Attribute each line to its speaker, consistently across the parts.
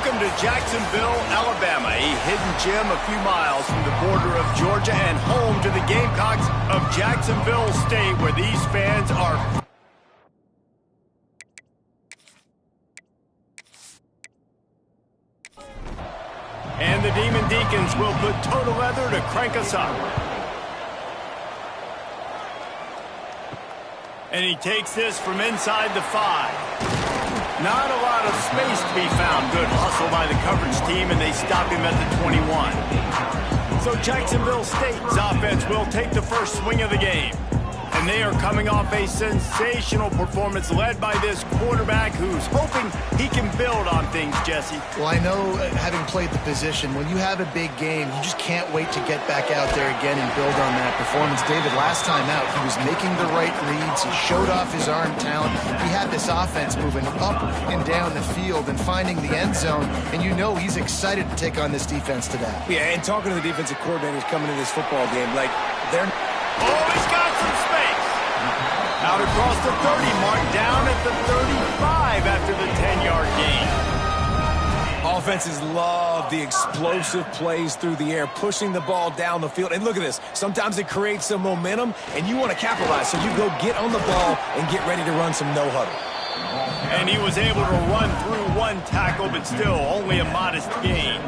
Speaker 1: Welcome to Jacksonville, Alabama, a hidden gem a few miles from the border of Georgia and home to the Gamecocks of Jacksonville State, where these fans are... And the Demon Deacons will put total leather to crank us up. And he takes this from inside the 5. Not a lot of space to be found. Good hustle by the coverage team, and they stop him at the 21. So Jacksonville State's offense will take the first swing of the game. And they are coming off a sensational performance led by this quarterback who's hoping he can build on things, Jesse.
Speaker 2: Well, I know, having played the position, when you have a big game, you just can't wait to get back out there again and build on that performance. David, last time out, he was making the right reads. He showed off his arm talent. He had this offense moving up and down the field and finding the end zone. And you know he's excited to take on this defense today.
Speaker 3: Yeah, and talking to the defensive coordinators coming into this football game, like, they're...
Speaker 1: Oh, he's got some space. Out across the 30 mark, down at the 35 after the 10-yard gain.
Speaker 3: Offenses love the explosive plays through the air, pushing the ball down the field. And look at this. Sometimes it creates some momentum, and you want to capitalize. So you go get on the ball and get ready to run some no-huddle.
Speaker 1: And he was able to run through one tackle, but still only a modest gain.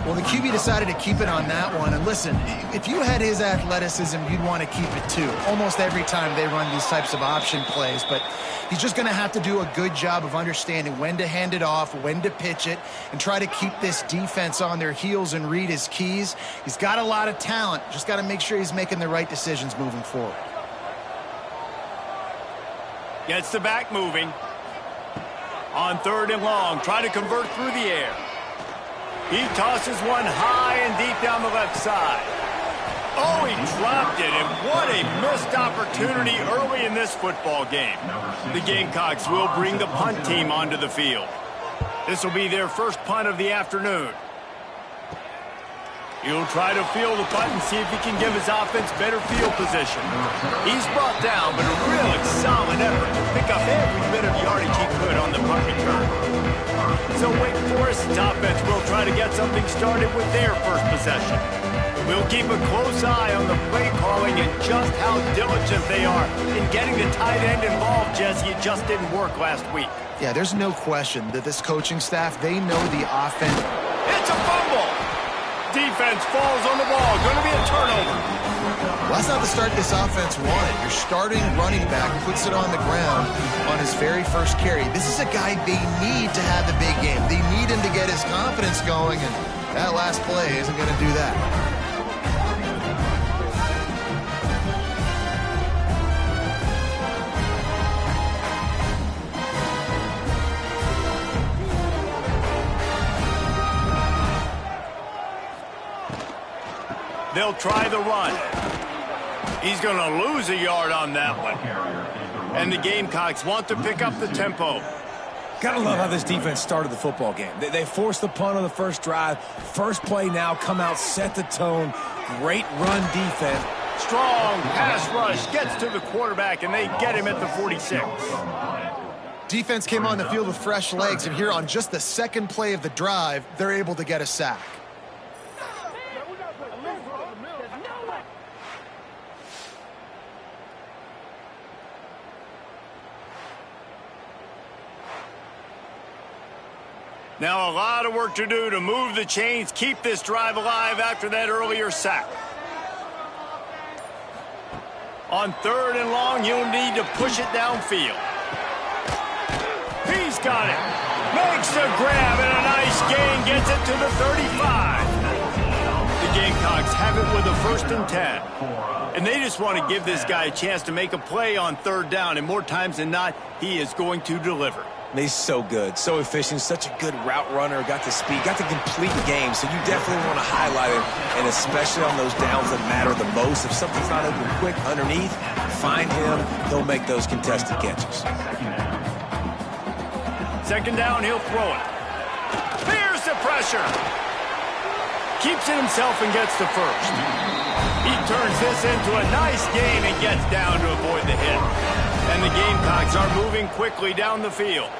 Speaker 2: Well, the QB decided to keep it on that one. And listen, if you had his athleticism, you'd want to keep it too. Almost every time they run these types of option plays. But he's just going to have to do a good job of understanding when to hand it off, when to pitch it, and try to keep this defense on their heels and read his keys. He's got a lot of talent. Just got to make sure he's making the right decisions moving forward.
Speaker 1: Gets the back moving. On 3rd and long, try to convert through the air. He tosses one high and deep down the left side. Oh, he dropped it, and what a missed opportunity early in this football game. The Gamecocks will bring the punt team onto the field. This will be their first punt of the afternoon. He'll try to field the punt and see if he can give his offense better field position. He's brought down, but a really solid effort to pick up every bit of yardage he could on the punt return. So Wake Forest's offense will try to get something started with their first possession. We'll keep a close eye on the play calling and just how diligent they are in getting the tight end involved, Jesse. It just didn't work last week.
Speaker 2: Yeah, there's no question that this coaching staff, they know the offense.
Speaker 1: It's a fumble! Defense falls on the ball. Going to be a turnover.
Speaker 2: Well, that's not the start this offense wanted. Your starting running back puts it on the ground on his very first carry. This is a guy they need to have the big game. They need him to get his confidence going, and that last play isn't going to do that.
Speaker 1: They'll try the run. He's going to lose a yard on that one. And the Gamecocks want to pick up the tempo.
Speaker 3: Gotta love how this defense started the football game. They forced the punt on the first drive. First play now, come out, set the tone. Great run defense.
Speaker 1: Strong pass rush gets to the quarterback, and they get him at the 46.
Speaker 2: Defense came on the field with fresh legs, and here on just the second play of the drive, they're able to get a sack.
Speaker 1: Now a lot of work to do to move the chains, keep this drive alive after that earlier sack. On 3rd and long, you'll need to push it downfield. He's got it. Makes the grab, and a nice gain gets it to the 35. The Gamecocks have it with a 1st and 10. And they just want to give this guy a chance to make a play on 3rd down, and more times than not, he is going to deliver.
Speaker 3: He's so good, so efficient, such a good route runner, got the speed, got the complete game, so you definitely want to highlight him, and especially on those downs that matter the most. If something's not open quick underneath, find him, he'll make those contested catches.
Speaker 1: 2nd down, he'll throw it. Here's the pressure. Keeps it himself and gets the 1st. He turns this into a nice gain and gets down to avoid the hit. And the Gamecocks are moving quickly down the field.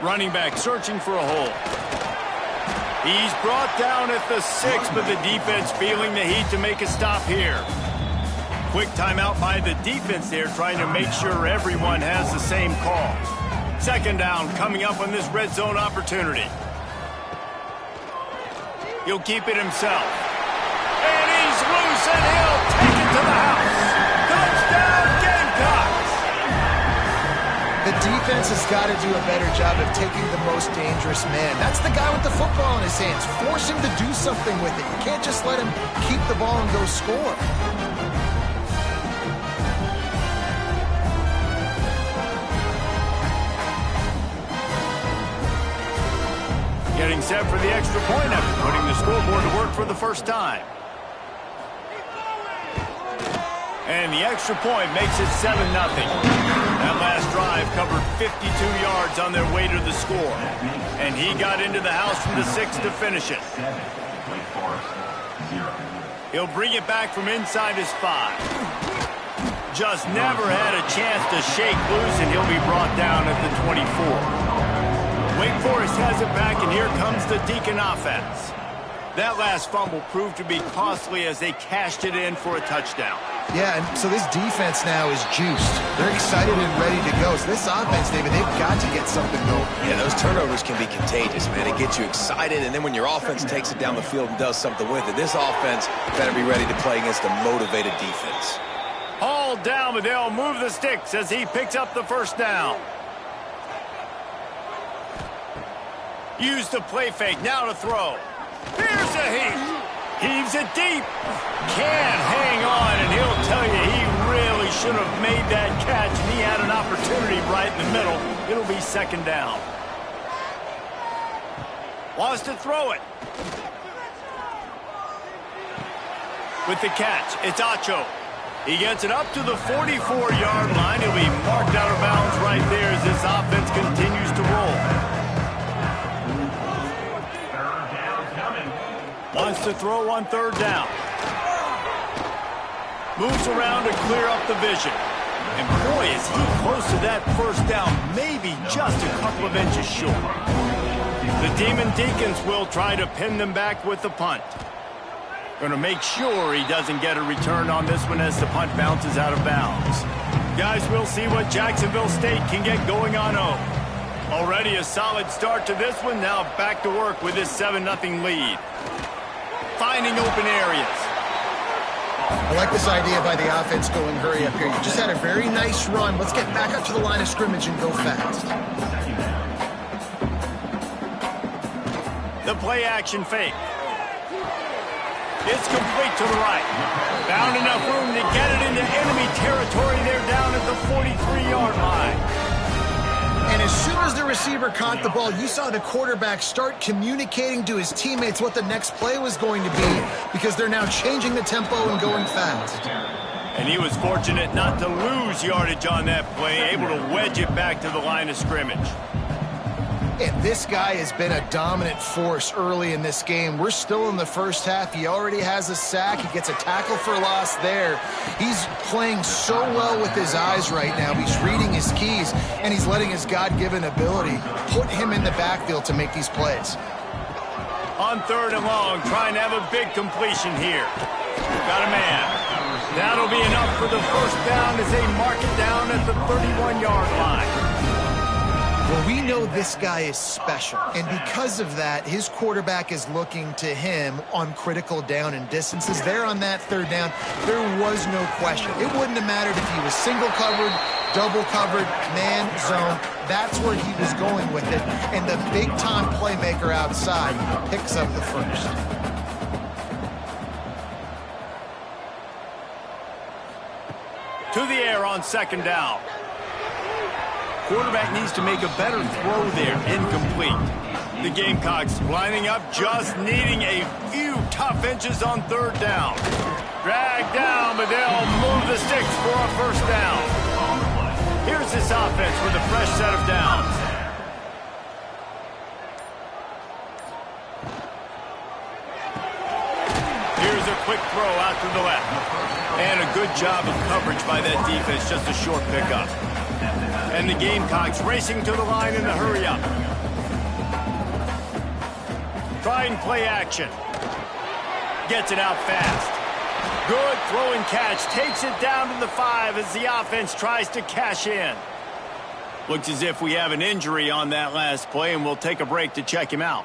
Speaker 1: Running back searching for a hole. He's brought down at the 6, but the defense feeling the heat to make a stop here. Quick timeout by the defense there, trying to make sure everyone has the same call. Second down coming up on this red zone opportunity. He'll keep it himself. And he's loose, and he'll take it to the house. Touchdown, Gamecocks!
Speaker 2: The defense has got to do a better job of taking the most dangerous man. That's the guy with the football in his hands. Force him to do something with it. You can't just let him keep the ball and go score.
Speaker 1: Getting set for the extra point after putting the scoreboard to work for the first time. And the extra point makes it 7-0. That last drive covered 52 yards on their way to the score. And he got into the house from the 6 to finish it. He'll bring it back from inside his 5. Just never had a chance to shake loose, and he'll be brought down at the 24. Wake Forest has it back, and here comes the Deacon offense. That last fumble proved to be costly as they cashed it in for a touchdown.
Speaker 2: Yeah, and so this defense now is juiced. They're excited and ready to go. So this offense, David, they've got to get something going.
Speaker 3: Yeah, those turnovers can be contagious, man. It gets you excited, and then when your offense takes it down the field and does something with it, this offense better be ready to play against a motivated defense.
Speaker 1: Hauled down, but they'll move the sticks as he picks up the first down. Use the play fake, now to throw. Here's a heave. Heaves it deep. Can't hang on, and he'll tell you he really should have made that catch, and he had an opportunity right in the middle. It'll be second down. Wants to throw it. With the catch, it's Acho. He gets it up to the 44-yard line. He'll be marked out of bounds right there as this offense continues to roll. Wants to throw on third down. Moves around to clear up the vision. And boy, is he close to that first down, maybe just a couple of inches short. The Demon Deacons will try to pin them back with the punt. Going to make sure he doesn't get a return on this one as the punt bounces out of bounds. Guys, we'll see what Jacksonville State can get going on home. Already a solid start to this one. Now back to work with this 7-0 lead. Finding open areas.
Speaker 2: I like this idea by the offense going hurry up here. You just had a very nice run. Let's get back up to the line of scrimmage and go fast.
Speaker 1: The play action fake. It's complete to the right. Found enough room to get it into enemy territory. They're down at the 43-yard line.
Speaker 2: And as soon as the receiver caught the ball, you saw the quarterback start communicating to his teammates what the next play was going to be, because they're now changing the tempo and going fast.
Speaker 1: And he was fortunate not to lose yardage on that play, able to wedge it back to the line of scrimmage.
Speaker 2: And this guy has been a dominant force early in this game. We're still in the first half. He already has a sack. He gets a tackle for loss there. He's playing so well with his eyes right now. He's reading his keys, and he's letting his God-given ability put him in the backfield to make these plays.
Speaker 1: On third and long, trying to have a big completion here. Got a man. That'll be enough for the first down as they mark it down at the 31-yard line.
Speaker 2: Well, we know this guy is special, and because of that, his quarterback is looking to him on critical down and distances. There on that third down, there was no question. It wouldn't have mattered if he was single covered, double covered, man, zone. That's where he was going with it, and the big-time playmaker outside picks up the first.
Speaker 1: To the air on second down. Quarterback needs to make a better throw there. Incomplete. The Gamecocks lining up, just needing a few tough inches on third down. Dragged down, but they'll move the sticks for a first down. Here's this offense with a fresh set of downs. Here's a quick throw out to the left. And a good job of coverage by that defense, just a short pickup. And the Gamecocks racing to the line in the hurry-up. trying play action. Gets it out fast. Good throw and catch. Takes it down to the 5 as the offense tries to cash in. Looks as if we have an injury on that last play, and we'll take a break to check him out.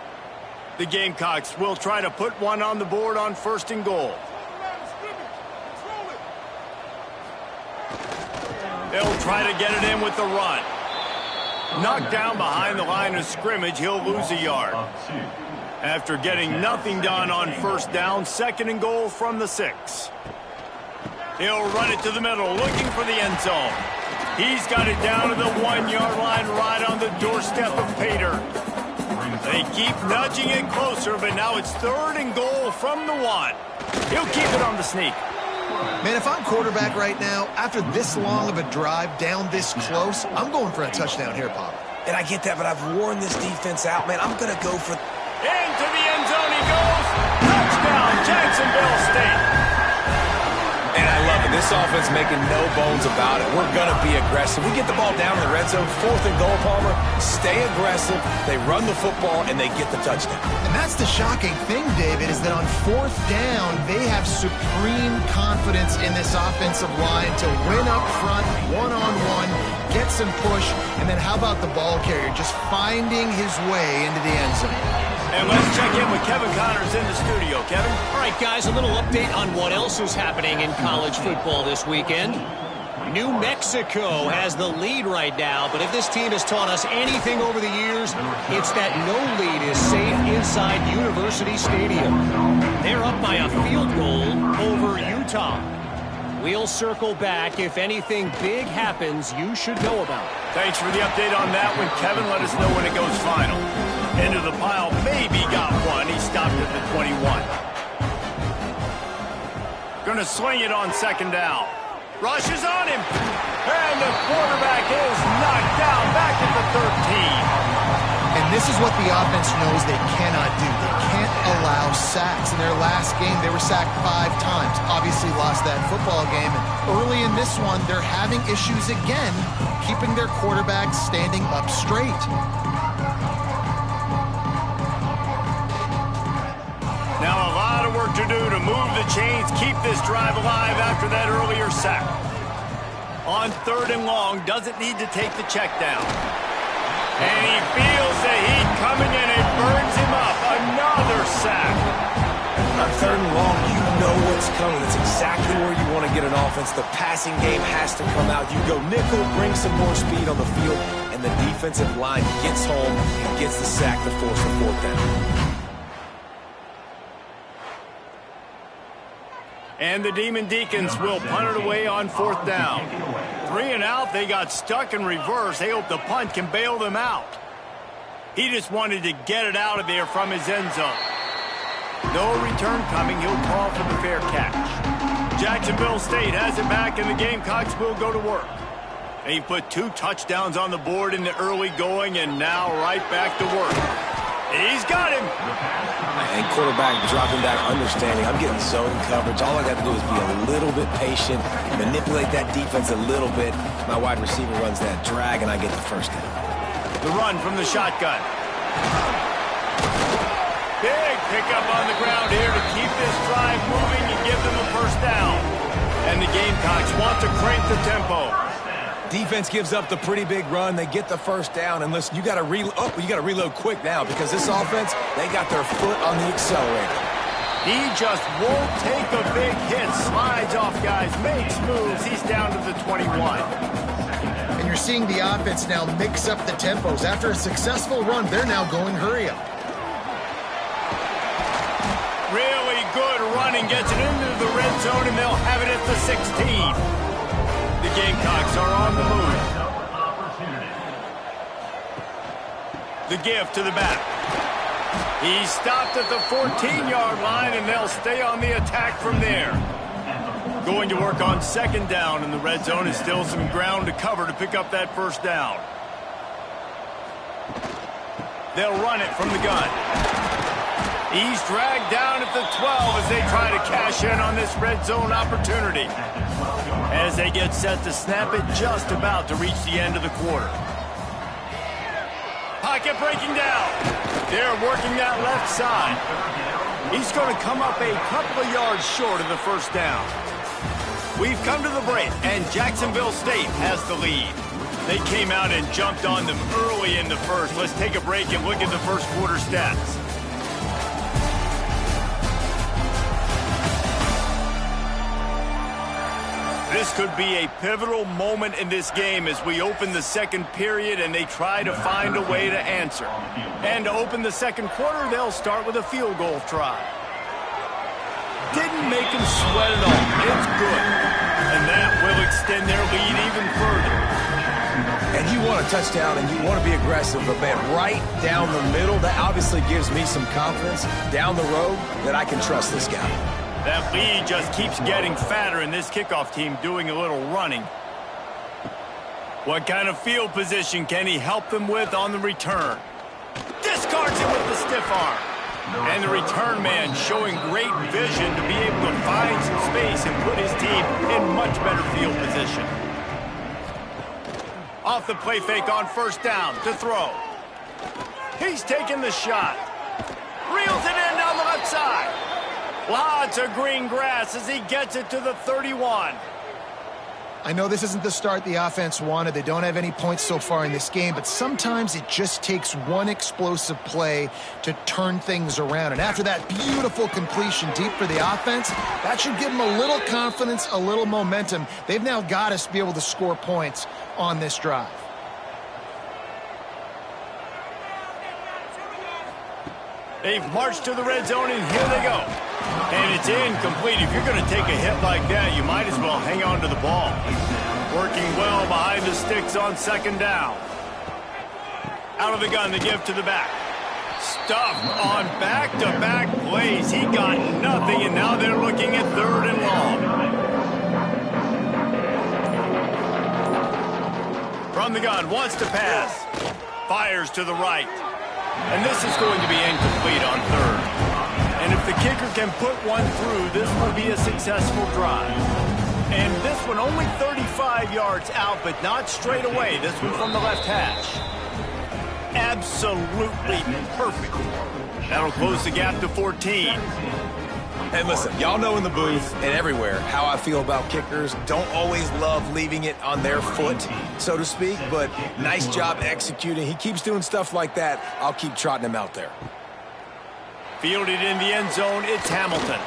Speaker 1: The Gamecocks will try to put one on the board on 1st and goal. They'll try to get it in with the run. Knocked down behind the line of scrimmage, he'll lose a yard. After getting nothing done on 1st down, 2nd and goal from the 6. He'll run it to the middle, looking for the end zone. He's got it down to the 1-yard line, right on the doorstep of Pater. They keep nudging it closer, but now it's 3rd and goal from the 1. He'll keep it on the sneak.
Speaker 2: Man, if I'm quarterback right now, after this long of a drive down this close, I'm going for a touchdown here, Pop.
Speaker 3: And I get that, but I've worn this defense out, man. I'm going to go for...
Speaker 1: Into the end zone he goes. Touchdown, Jacksonville State.
Speaker 3: And I love it. This offense making no bones about it. We're going to be aggressive. We get the ball down in the red zone, 4th and goal, Palmer. Stay aggressive. They run the football, and they get the touchdown.
Speaker 2: And that's the shocking thing, David, is that on 4th down, they have supreme confidence in this offensive line to win up front, one-on-one, get some push, and then how about the ball carrier just finding his way into the end zone?
Speaker 1: And let's check in with Kevin Connors in the studio. Kevin?
Speaker 4: All right, guys, a little update on what else is happening in college football this weekend. New Mexico has the lead right now, but if this team has taught us anything over the years, it's that no lead is safe inside University Stadium. They're up by a field goal over Utah. We'll circle back. If anything big happens, you should know about it.
Speaker 1: Thanks for the update on that one, Kevin. Let us know when it goes final. Into the pile, maybe got one. He stopped at the 21. Gonna swing it on 2nd down. Rushes on him. And the quarterback is knocked down back at the 13.
Speaker 2: And this is what the offense knows they cannot do. They can't allow sacks. In their last game, they were sacked 5 times. Obviously lost that football game. And early in this one, they're having issues again, keeping their quarterback standing up straight.
Speaker 1: Now a lot of work to do to move the chains, keep this drive alive after that earlier sack. On 3rd and long, doesn't need to take the check down. And he feels the heat coming in. It burns him up. Another sack.
Speaker 3: On 3rd and long, you know what's coming. It's exactly where you want to get an offense. The passing game has to come out. You go nickel, bring some more speed on the field, and the defensive line gets home and gets the sack to force the 4th down.
Speaker 1: And the Demon Deacons will punt it away on 4th down. 3 and out, they got stuck in reverse. They hope the punt can bail them out. He just wanted to get it out of there from his end zone. No return coming. He'll call for the fair catch. Jacksonville State has it back, and the Gamecocks will go to work. They put 2 touchdowns on the board in the early going, and now right back to work. He's got him.
Speaker 3: And quarterback dropping back, understanding I'm getting zone coverage. All I got to do is be a little bit patient, manipulate that defense a little bit. My wide receiver runs that drag, and I get the 1st down.
Speaker 1: The run from the shotgun. Big pickup on the ground here to keep this drive moving and give them a 1st down. And the Gamecocks want to crank the tempo.
Speaker 3: Defense gives up the pretty big run. They get the 1st down. And listen, you got to reload quick now because this offense, they got their foot on the accelerator.
Speaker 1: He just won't take a big hit. Slides off guys, makes moves. He's down to the 21.
Speaker 2: And you're seeing the offense now mix up the tempos. After a successful run, they're now going hurry up.
Speaker 1: Really good running. Gets it into the red zone, and they'll have it at the 16. The Gamecocks are on the move. The give to the back. He stopped at the 14-yard line, and they'll stay on the attack from there. Going to work on 2nd down in the red zone, and still some ground to cover to pick up that 1st down. They'll run it from the gun. He's dragged down at the 12 as they try to cash in on this red zone opportunity. As they get set to snap it, just about to reach the end of the quarter. Pocket breaking down. They're working that left side. He's going to come up a couple of yards short of the first down. We've come to the break, and Jacksonville State has the lead. They came out and jumped on them early in the first. Let's take a break and look at the first quarter stats. This could be a pivotal moment in this game as we open the second period and they try to find a way to answer. And to open the second quarter, they'll start with a field goal try. Didn't make them sweat at all. It's good. And that will extend their lead even further.
Speaker 3: And you want a touchdown and you want to be aggressive, but man, right down the middle, that obviously gives me some confidence down the road that I can trust this guy.
Speaker 1: That lead just keeps getting fatter, and this kickoff team doing a little running. What kind of field position can he help them with on the return? Discards it with the stiff arm. And the return man showing great vision to be able to find some space and put his team in much better field position. Off the play fake on first down to throw. He's taking the shot. Reels it in down the left side. Lots of green grass as he gets it to the 31.
Speaker 2: I know this isn't the start the offense wanted. They don't have any points so far in this game, but sometimes it just takes one explosive play to turn things around. And after that beautiful completion deep for the offense, that should give them a little confidence, a little momentum. They've now got to be able to score points on this drive.
Speaker 1: They've marched to the red zone, and here they go. And it's incomplete. If you're going to take a hit like that, you might as well hang on to the ball. Working well behind the sticks on second down. Out of the gun, the give to the back. Stuffed on back-to-back plays. He got nothing, and now they're looking at third and long. From the gun, wants to pass. Fires to the right. And this is going to be incomplete on third. And if the kicker can put one through, this will be a successful drive. And this one only 35 yards out, but not straight away. This one from the left hash. Absolutely perfect. That'll close the gap to 14.
Speaker 3: And listen, y'all know in the booth and everywhere how I feel about kickers. Don't always love leaving it on their foot, so to speak, but nice job executing. He keeps doing stuff like that. I'll keep trotting him out there.
Speaker 1: Fielded in the end zone, it's Hamilton.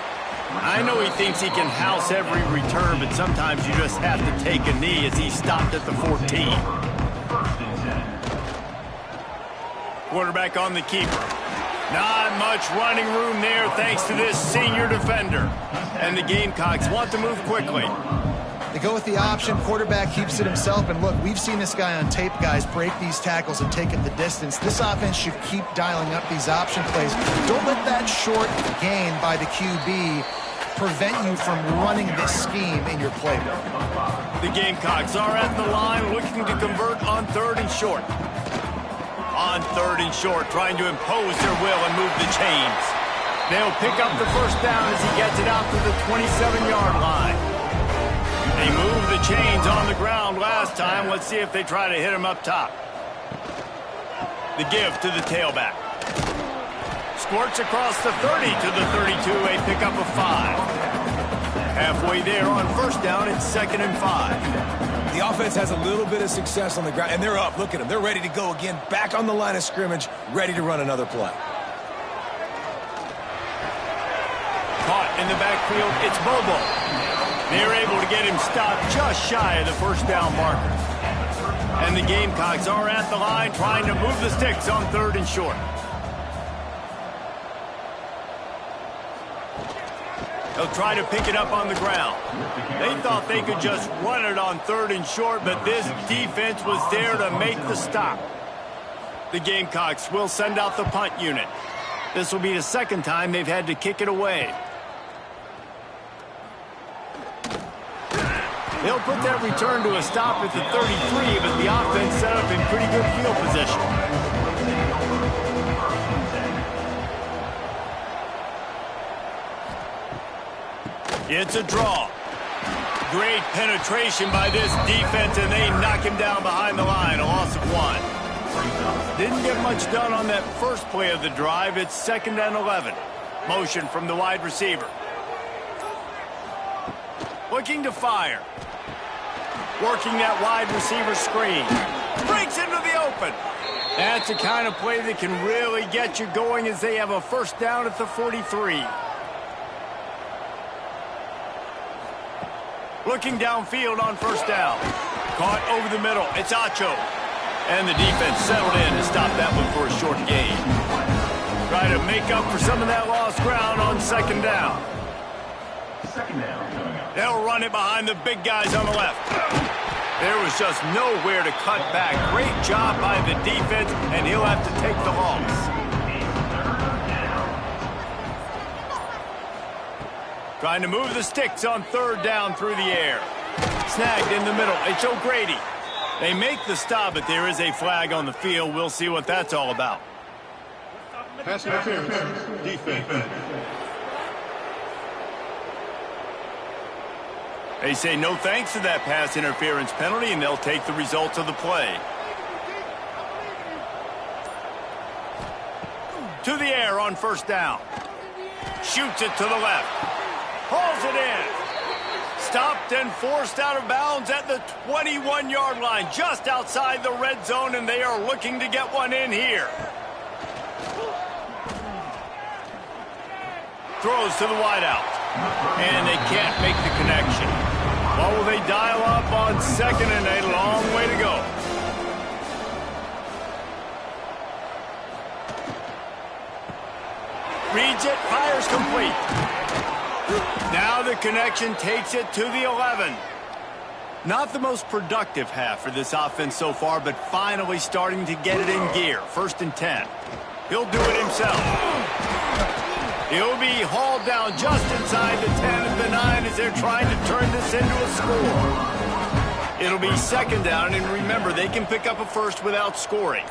Speaker 1: I know he thinks he can house every return, but sometimes you just have to take a knee as he stopped at the 14. Quarterback on the keeper. Not much running room there thanks to this senior defender. And the Gamecocks want to move quickly.
Speaker 2: They go with the option. Quarterback keeps it himself. And look, we've seen this guy on tape, guys, break these tackles and take it the distance. This offense should keep dialing up these option plays. Don't let that short gain by the QB prevent you from running this scheme in your playbook.
Speaker 1: The Gamecocks are at the line looking to convert on third and short. On third and short, trying to impose their will and move the chains. They'll pick up the first down as he gets it out to the 27-yard line. They moved the chains on the ground last time. Let's see if they try to hit him up top. The give to the tailback. Squirts across the 30 to the 32, a pickup of 5. Halfway there on first down, it's 2nd and 5.
Speaker 3: The offense has a little bit of success on the ground, and they're up. Look at them. They're ready to go again, back on the line of scrimmage, ready to run another play.
Speaker 1: Caught in the backfield, it's Bobo. They're able to get him stopped just shy of the first down marker. And the Gamecocks are at the line trying to move the sticks on third and short. They'll try to pick it up on the ground. They thought they could just run it on third and short, but this defense was there to make the stop. The Gamecocks will send out the punt unit. This will be the second time they've had to kick it away. They'll put that return to a stop at the 33, but the offense set up in pretty good field position. It's a draw. Great penetration by this defense, and they knock him down behind the line, a loss of 1. Didn't get much done on that first play of the drive. It's 2nd and 11. Motion from the wide receiver. Looking to fire. Working that wide receiver screen. Breaks into the open. That's the kind of play that can really get you going as they have a first down at the 43. Looking downfield on first down. Caught over the middle. It's Acho. And the defense settled in to stop that one for a short gain. Try to make up for some of that lost ground on 2nd down. They'll run it behind the big guys on the left. There was just nowhere to cut back. Great job by the defense, and he'll have to take the loss. Trying to move the sticks on 3rd down through the air. Snagged in the middle. It's O'Grady. They make the stop, but there is a flag on the field. We'll see what that's all about.
Speaker 5: Pass interference, defense.
Speaker 1: They say no thanks to that pass interference penalty, and they'll take the results of the play. To the air on 1st down. Shoots it to the left. Hauls it in. Stopped and forced out of bounds at the 21-yard line, just outside the red zone, and they are looking to get one in here. Throws to the wideout. And they can't make the connection. What will they dial up on 2nd and a long way to go? Reads it, fires complete. Now the connection takes it to the 11. Not the most productive half for this offense so far, but finally starting to get it in gear. 1st and 10. He'll do it himself. He'll be hauled down just inside the 10 and the 9 as they're trying to turn this into a score. It'll be 2nd down, and remember, they can pick up a first without scoring.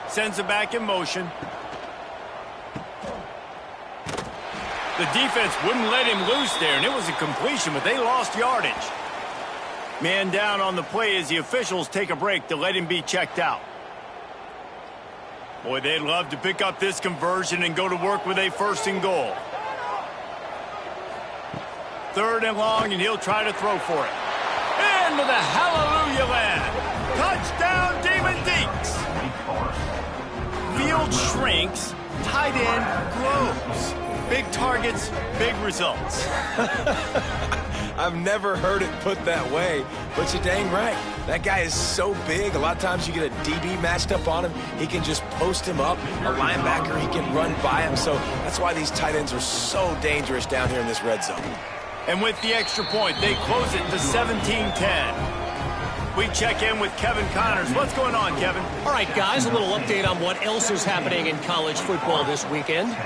Speaker 1: Sends it back in motion. The defense wouldn't let him loose there, and it was a completion, but they lost yardage. Man down on the play as the officials take a break to let him be checked out. Boy, they'd love to pick up this conversion and go to work with a 1st and goal. 3rd and long, and he'll try to throw for it. Into the hallelujah land. Touchdown, Demon Deeks. Field shrinks, tight end grows. Big targets, big results.
Speaker 3: I've never heard it put that way, but you're dang right. That guy is so big. A lot of times you get a DB matched up on him. He can just post him up. A linebacker, he can run by him. So that's why these tight ends are so dangerous down here in this red zone.
Speaker 1: And with the extra point, they close it to 17-10. We check in with Kevin Connors. What's going on, Kevin?
Speaker 4: All right, guys, a little update on what else is happening in college football this weekend.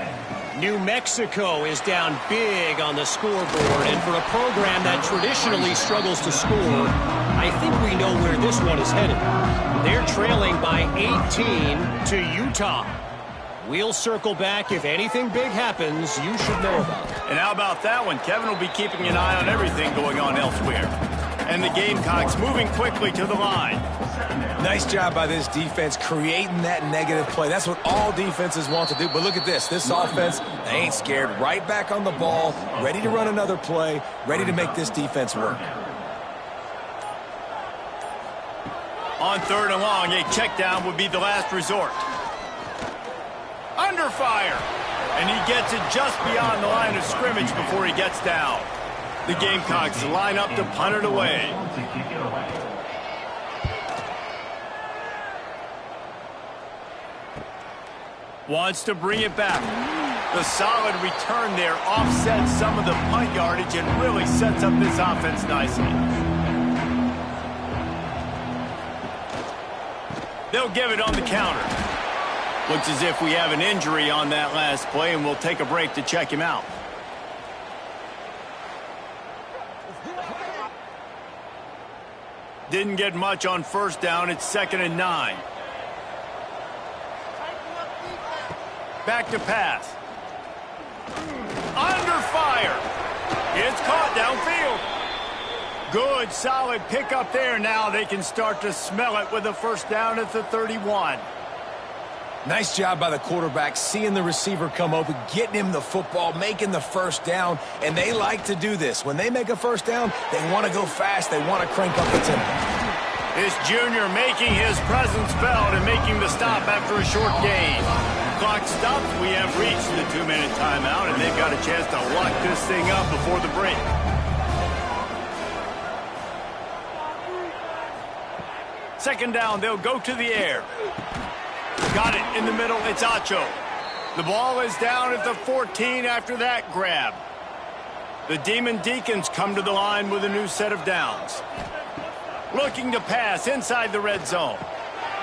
Speaker 4: New Mexico is down big on the scoreboard, and for a program that traditionally struggles to score, I think we know where this one is headed. They're trailing by 18 to Utah. We'll circle back. If anything big happens, you should know about it.
Speaker 1: And how about that one? Kevin will be keeping an eye on everything going on elsewhere. And the Gamecocks moving quickly to the line.
Speaker 3: Nice job by this defense creating that negative play. That's what all defenses want to do. But look at this. This offense, they ain't scared. Right back on the ball, ready to run another play, ready to make this defense work.
Speaker 1: On 3rd and long, a check down would be the last resort. Under fire. And he gets it just beyond the line of scrimmage before he gets down. The Gamecocks line up to punt it away. Wants to bring it back. The solid return there offsets some of the punt yardage and really sets up this offense nicely. They'll give it on the counter. Looks as if we have an injury on that last play, and we'll take a break to check him out. Didn't get much on 1st down. It's 2nd and 9. Back to pass. Under fire. It's caught downfield. Good, solid pickup there. Now they can start to smell it with a 1st down at the 31.
Speaker 3: Nice job by the quarterback, seeing the receiver come open, getting him the football, making the first down, and they like to do this. When they make a first down, they want to go fast, they want to crank up the tempo.
Speaker 1: This junior making his presence felt and making the stop after a short gain. Clock stops, we have reached the 2-minute timeout, and they've got a chance to lock this thing up before the break. Second down, they'll go to the air. Got it in the middle, it's Acho. The ball is down at the 14 after that grab. The Demon Deacons come to the line with a new set of downs. Looking to pass inside the red zone.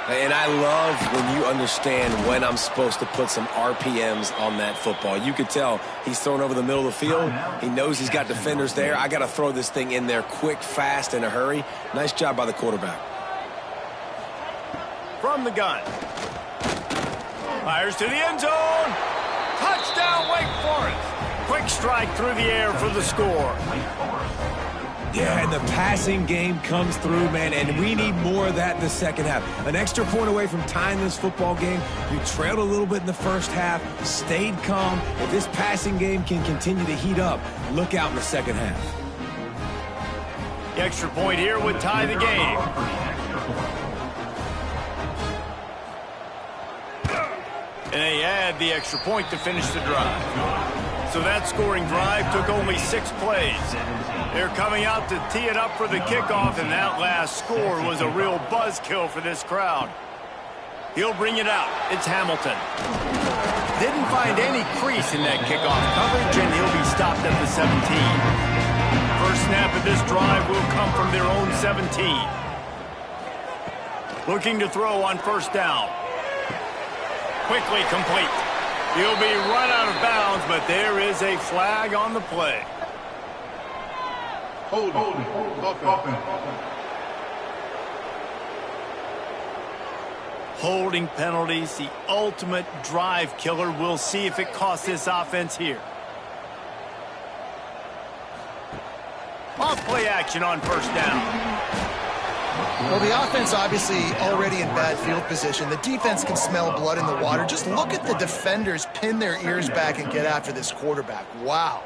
Speaker 3: And I love when you understand when I'm supposed to put some RPMs on that football. You could tell he's thrown over the middle of the field. He knows he's got defenders there. I got to throw this thing in there quick, fast, in a hurry. Nice job by the quarterback.
Speaker 1: From the gun. Fires to the end zone. Touchdown, Wake Forest. Quick strike through the air for the score.
Speaker 3: Yeah, and the passing game comes through, man, and we need more of that in the second half. An extra point away from tying this football game. You trailed a little bit in the first half, stayed calm. If this passing game can continue to heat up, look out in the second half.
Speaker 1: The extra point here would tie the game. And they add the extra point to finish the drive. So that scoring drive took only 6 plays. They're coming out to tee it up for the kickoff, and that last score was a real buzzkill for this crowd. He'll bring it out. It's Hamilton. Didn't find any crease in that kickoff coverage, and he'll be stopped at the 17. First snap of this drive will come from their own 17. Looking to throw on first down. Quickly complete. He'll be run out of bounds, but there is a flag on the play. Holding penalties, the ultimate drive killer. We'll see if it costs this offense here. Off play action on first down.
Speaker 2: Well, the offense obviously already in bad field position. The defense can smell blood in the water. Just look at the defenders pin their ears back and get after this quarterback. Wow.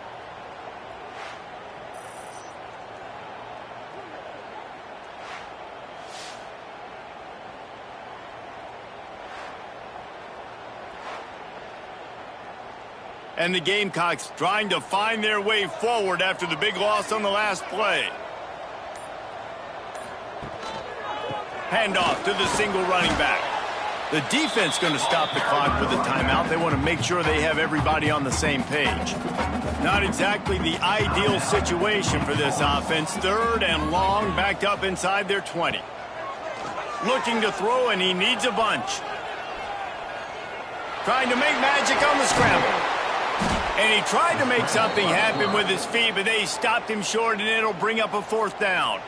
Speaker 1: And the Gamecocks trying to find their way forward after the big loss on the last play. Handoff to the single running back. The defense going to stop the clock with a timeout. They want to make sure they have everybody on the same page. Not exactly the ideal situation for this offense. Third and long, backed up inside their 20. Looking to throw, and he needs a bunch. Trying to make magic on the scramble. And he tried to make something happen with his feet, but they stopped him short, and it'll bring up a fourth down.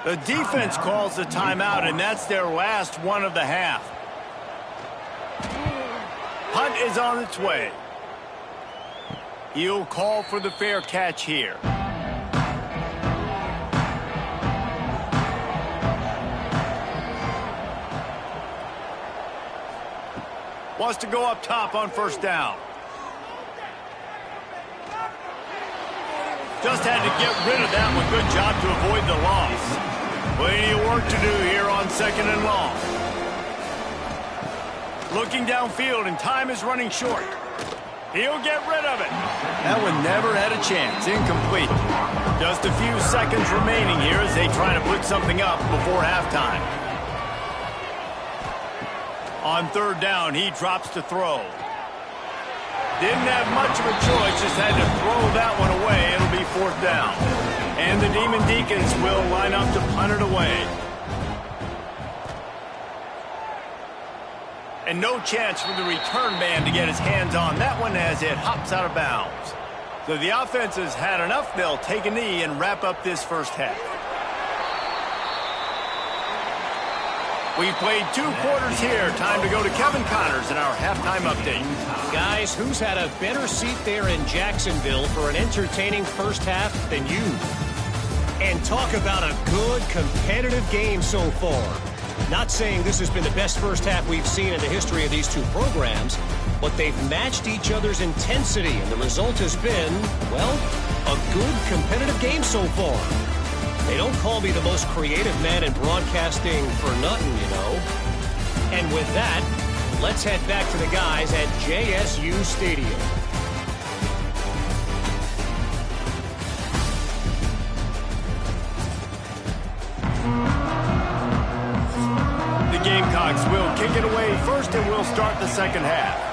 Speaker 1: The defense calls the timeout, and that's their last one of the half. Punt is on its way. He'll call for the fair catch here. Wants to go up top on first down. Just had to get rid of that one. Good job to avoid the loss. Plenty of work to do here on second and long. Looking downfield, and time is running short. He'll get rid of it. That one never had a chance. Incomplete. Just a few seconds remaining here as they try to put something up before halftime. On third down, he drops to throw. Didn't have much of a choice, just had to throw that one away. It'll be fourth down. And the Demon Deacons will line up to punt it away. And no chance for the return man to get his hands on that one as it hops out of bounds. So the offense has had enough. They'll take a knee and wrap up this first half. We've played 2 quarters here. Time to go to Kevin Connors in our halftime update.
Speaker 4: Guys, who's had a better seat there in Jacksonville for an entertaining first half than you? And talk about a good, competitive game so far. Not saying this has been the best first half we've seen in the history of these two programs, but they've matched each other's intensity, and the result has been, well, a good competitive game so far. They don't call me the most creative man in broadcasting for nothing, you know. And with that, let's head back to the guys at JSU Stadium.
Speaker 1: The Gamecocks will kick it away first, and we'll start the second half.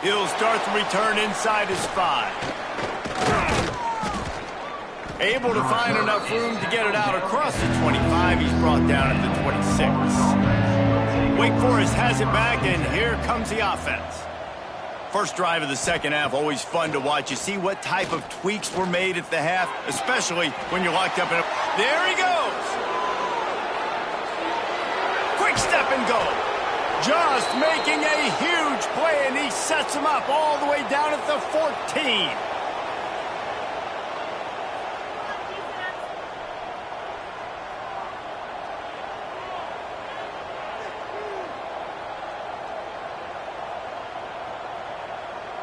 Speaker 1: He'll start the return inside his 5. Able to find enough room to get it out across the 25. He's brought down at the 26. Wake Forest has it back, and here comes the offense. First drive of the second half, always fun to watch. You see what type of tweaks were made at the half, especially when you're locked up in a... There he goes! Quick step and go. Just making a huge play, and he sets him up all the way down at the 14.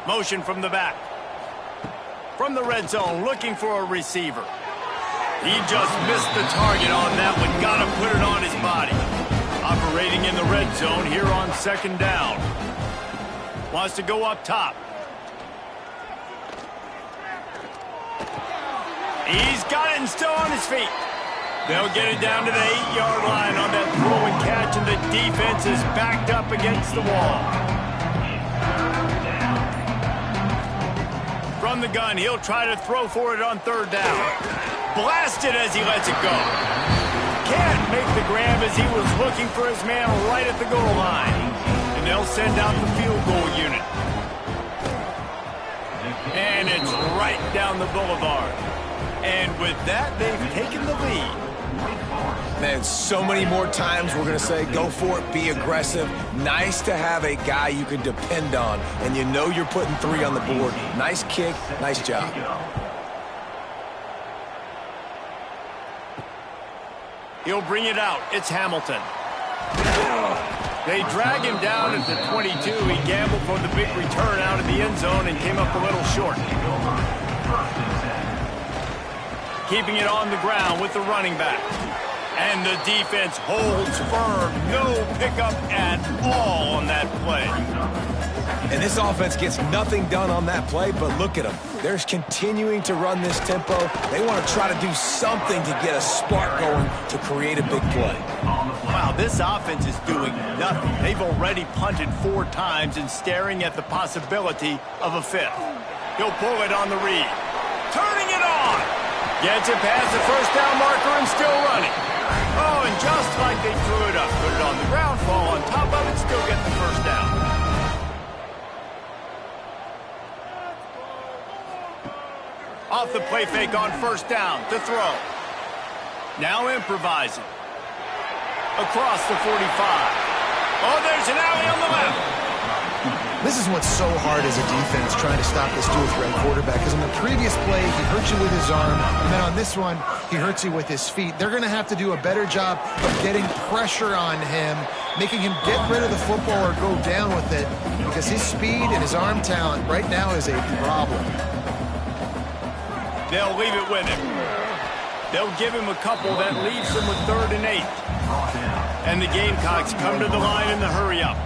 Speaker 1: Motion from the back. From the red zone, looking for a receiver. He just missed the target on that one. Got to put it on his body. Operating in the red zone here on second down. Wants to go up top. He's got it and still on his feet. They'll get it down to the 8-yard line on that throw and catch, and the defense is backed up against the wall. From the gun, he'll try to throw for it on third down. Blasted as he lets it go. Can't make the grab as he was looking for his man right at the goal line. And they'll send out the field goal unit. And it's right down the boulevard. And with that, they've taken the lead.
Speaker 3: Man, so many more times we're going to say, go for it, be aggressive. Nice to have a guy you can depend on, and you know you're putting 3 on the board. Nice kick, nice job.
Speaker 1: He'll bring it out. It's Hamilton. They drag him down at the 22. He gambled for the big return out of the end zone and came up a little short. Keeping it on the ground with the running back. And the defense holds firm. No pickup at all on that play.
Speaker 3: And this offense gets nothing done on that play, but look at them. They're continuing to run this tempo. They want to try to do something to get a spark going to create a big play.
Speaker 1: Wow, this offense is doing nothing. They've already punted 4 times and staring at the possibility of a 5th. He'll pull it on the read. Turning it on. Gets it past the first down marker and still running. Oh, and just like they threw it up, put it on the ground, fall on top of it, still get the first down. Off the play fake on first down, to throw. Now improvising. Across the 45. Oh, there's an alley on the left.
Speaker 2: This is what's so hard as a defense, trying to stop this dual-threat quarterback, because in the previous play, he hurt you with his arm, and then on this one, he hurts you with his feet. They're going to have to do a better job of getting pressure on him, making him get rid of the football or go down with it, because his speed and his arm talent right now is a problem.
Speaker 1: They'll leave it with him. They'll give him a couple that leaves him with 3rd and 8. And the Gamecocks come to the line in the hurry-up.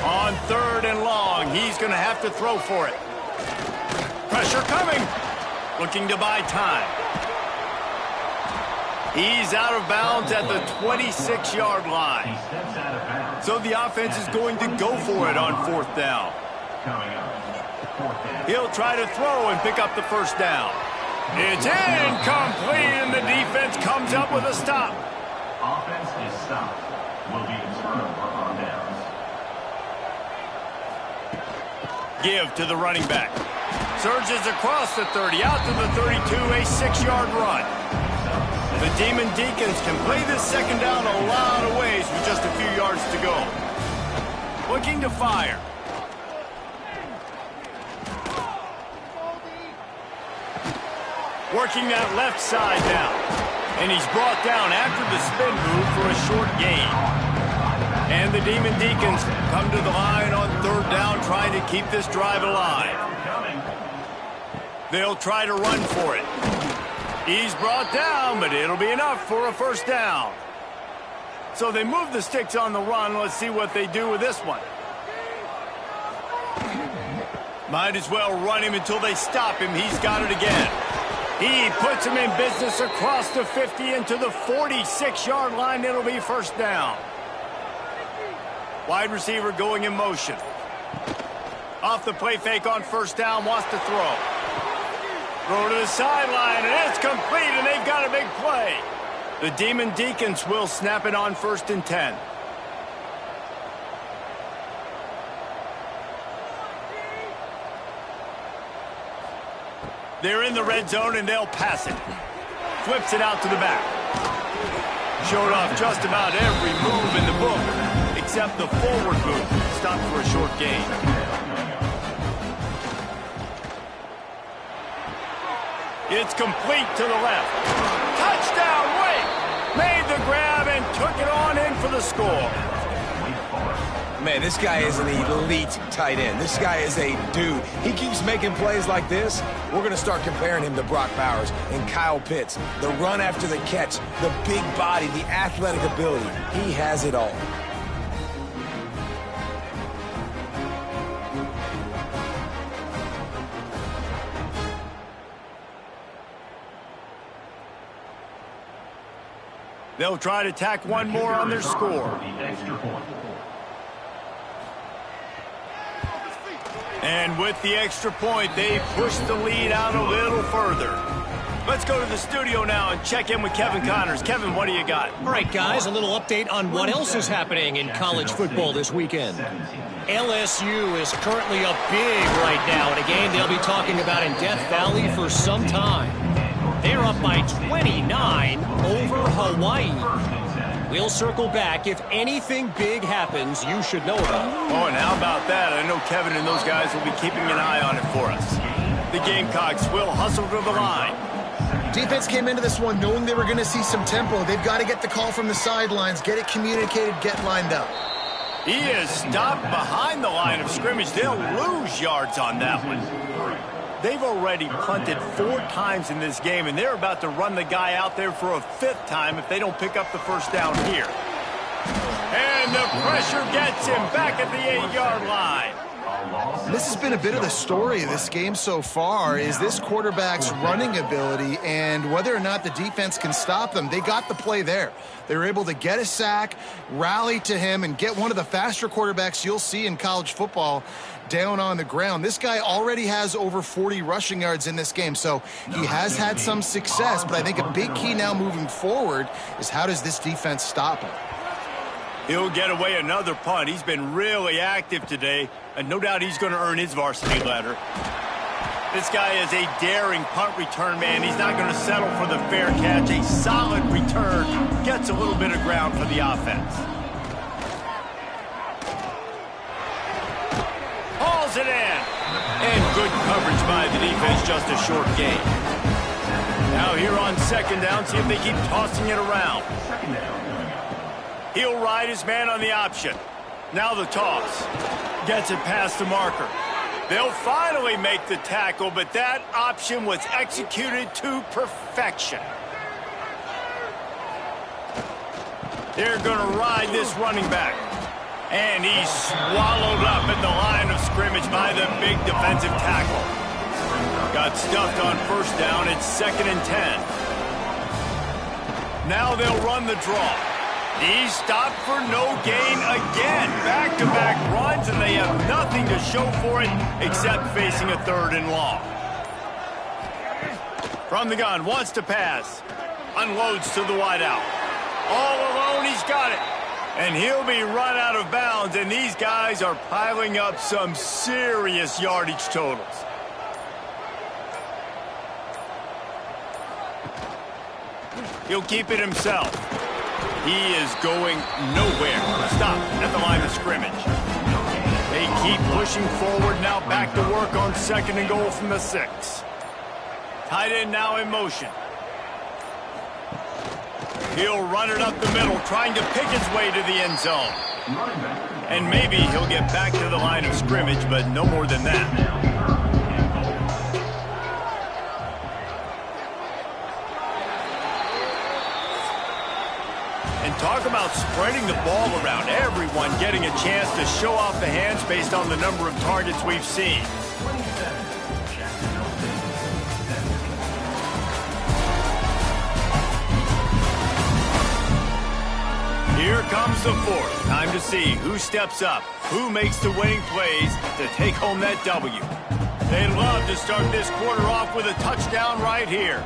Speaker 1: On 3rd and long, he's going to have to throw for it. Pressure coming. Looking to buy time. He's out of bounds at the 26-yard line. So the offense is going to go for it on 4th down. He'll try to throw and pick up the first down. It's incomplete, and the defense comes up with a stop.
Speaker 6: Offense is stopped. Will be a turnover on downs.
Speaker 1: Give to the running back. Surges across the 30, out to the 32, a 6-yard run. The Demon Deacons can play this second down a lot of ways with just a few yards to go. Looking to fire. Working that left side now. And he's brought down after the spin move for a short gain. And the Demon Deacons come to the line on third down, trying to keep this drive alive. They'll try to run for it. He's brought down, but it'll be enough for a first down. So they move the sticks on the run. Let's see what they do with this one. Might as well run him until they stop him. He's got it again. He puts him in business across the 50 into the 46-yard line. It'll be first down. Wide receiver going in motion. Off the play fake on first down, wants to throw. Throw to the sideline, and it's complete, and they've got a big play. The Demon Deacons will snap it on 1st and 10. They're in the red zone, and they'll pass it. Flips it out to the back. Showed off just about every move in the book, except the forward move. Stopped for a short gain. It's complete to the left. Touchdown, Wake! Made the grab and took it on in for the score.
Speaker 3: Man, this guy is an elite tight end. This guy is a dude. He keeps making plays like this. We're going to start comparing him to Brock Bowers and Kyle Pitts. The run after the catch, the big body, the athletic ability. He has it all.
Speaker 1: They'll try to tack one more on their score. And with the extra point, they push the lead out a little further. Let's go to the studio now and check in with Kevin Connors. Kevin, what do you got?
Speaker 4: All right, guys, a little update on what else is happening in college football this weekend. LSU is currently up big right now in a game they'll be talking about in Death Valley for some time. They're up by 29 over Hawaii. We'll circle back. If anything big happens, you should know about it.
Speaker 1: Oh, and how about that? I know Kevin and those guys will be keeping an eye on it for us. The Gamecocks will hustle to the line.
Speaker 2: Defense came into this one knowing they were going to see some tempo. They've got to get the call from the sidelines, get it communicated, get lined up.
Speaker 1: He is stopped behind the line of scrimmage. They'll lose yards on that one. They've already punted 4 times in this game, and they're about to run the guy out there for a 5th time if they don't pick up the first down here. And the pressure gets him back at the 8-yard line.
Speaker 2: This has been a bit of the story of this game so far, is this quarterback's running ability and whether or not the defense can stop them. They got the play there. They were able to get a sack, rally to him, and get one of the faster quarterbacks you'll see in college football down on the ground. This guy already has over 40 rushing yards in this game, so he has had some success, but I think a big key now moving forward is how does this defense stop him?
Speaker 1: He'll get away another punt. He's been really active today, and no doubt he's going to earn his varsity letter. This guy is a daring punt return man. He's not going to settle for the fair catch. A solid return. Gets a little bit of ground for the offense. Hauls it in. And good coverage by the defense, just a short gain. Now here on 2nd down, see if they keep tossing it around. He'll ride his man on the option. Now the toss. Gets it past the marker. They'll finally make the tackle, but that option was executed to perfection. They're going to ride this running back. And he's swallowed up at the line of scrimmage by the big defensive tackle. Got stuffed on first down. It's 2nd and 10. Now they'll run the draw. He's stopped for no gain again. Back-to-back runs, and they have nothing to show for it except facing a 3rd and long. From the gun, wants to pass. Unloads to the wideout. All alone, he's got it. And he'll be run out of bounds, and these guys are piling up some serious yardage totals. He'll keep it himself. He is going nowhere. Stop at the line of scrimmage. They keep pushing forward, now back to work on 2nd and goal from the 6. Tight end now in motion. He'll run it up the middle, trying to pick his way to the end zone. And maybe he'll get back to the line of scrimmage, but no more than that. And talk about spreading the ball around. Everyone getting a chance to show off the hands based on the number of targets we've seen. Here comes the fourth. Time to see who steps up, who makes the winning plays to take home that W. They'd love to start this quarter off with a touchdown right here.